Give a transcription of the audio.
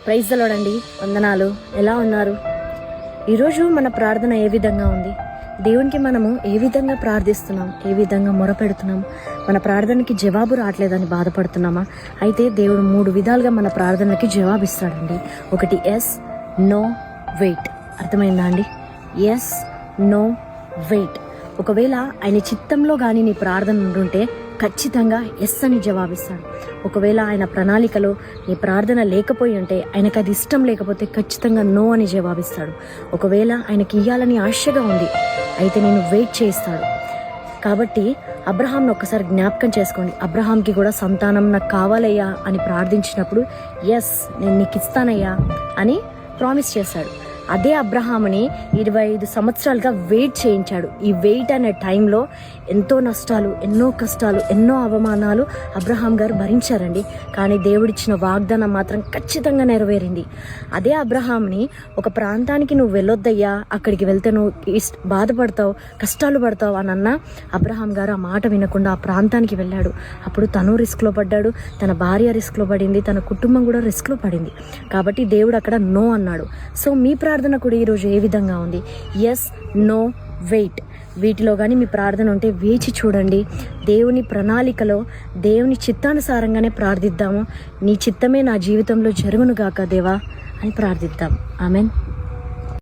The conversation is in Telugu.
ప్రైజ్ ది లార్డ్ అండి. వందనాలు. ఎలా ఉన్నారు? ఈరోజు మన ప్రార్థన ఏ విధంగా ఉంది? దేవునికి మనము ఏ విధంగా ప్రార్థిస్తున్నాం, ఏ విధంగా మొరపెడుతున్నాం? మన ప్రార్థనకి జవాబు రావట్లేదని బాధపడుతున్నామా? అయితే దేవుడు 3 విధాలుగా మన ప్రార్థనకి జవాబిస్తాడండి. ఒకటి ఎస్, నో, వెయిట్. అర్థమైందా అండి? Yes, no, wait. ఒకవేళ ఆయన చిత్తంలో కానీ నీ ప్రార్థన ఉంటుంటే ఖచ్చితంగా ఎస్ అని జవాబిస్తాడు. ఒకవేళ ఆయన ప్రణాళికలో నీ ప్రార్థన లేకపోయి ఉంటే, ఆయనకు అది ఇష్టం లేకపోతే ఖచ్చితంగా నో అని జవాబిస్తాడు. ఒకవేళ ఆయనకి ఇయ్యాలని ఆశగా ఉంది, అయితే నేను వెయిట్ చేయిస్తాడు. కాబట్టి అబ్రహాంను ఒక్కసారి జ్ఞాపకం చేసుకోండి. అబ్రహాంకి కూడా సంతానం నాకు కావాలయ్యా అని ప్రార్థించినప్పుడు ఎస్ నేను నీకు ఇస్తానయ్యా అని ప్రామిస్ చేశాడు. అదే అబ్రహాముని 25 సంవత్సరాలుగా వెయిట్ చేయించాడు. ఈ వెయిట్ అనే టైంలో ఎంతో నష్టాలు, ఎన్నో కష్టాలు, ఎన్నో అవమానాలు అబ్రహాం గారు భరించారండి. కానీ దేవుడిచ్చిన వాగ్దానం మాత్రం ఖచ్చితంగా నెరవేరింది. అదే అబ్రహాంని ఒక ప్రాంతానికి నువ్వు వెళ్ళొద్దయ్యా, అక్కడికి వెళ్తే నువ్వు బాధపడతావు, కష్టాలు పడతావు అని అన్న అబ్రహాం గారు ఆ మాట వినకుండా ఆ ప్రాంతానికి వెళ్ళాడు. అప్పుడు తను రిస్క్లో పడ్డాడు, తన భార్య రిస్క్లో పడింది, తన కుటుంబం కూడా రిస్క్లో పడింది. కాబట్టి దేవుడు అక్కడ నో అన్నాడు. సో మీ ప్రార్థన కూడా ఈరోజు ఏ విధంగా ఉంది? Yes, no, wait. వీటిలో కానీ మీ ప్రార్థన ఉంటే వేచి చూడండి. దేవుని ప్రణాళికలో దేవుని చిత్తానుసారంగానే ప్రార్థిద్దాము. నీ చిత్తమే నా జీవితంలో జరుగునుగాక దేవా అని ప్రార్థిద్దాం. ఆమెన్.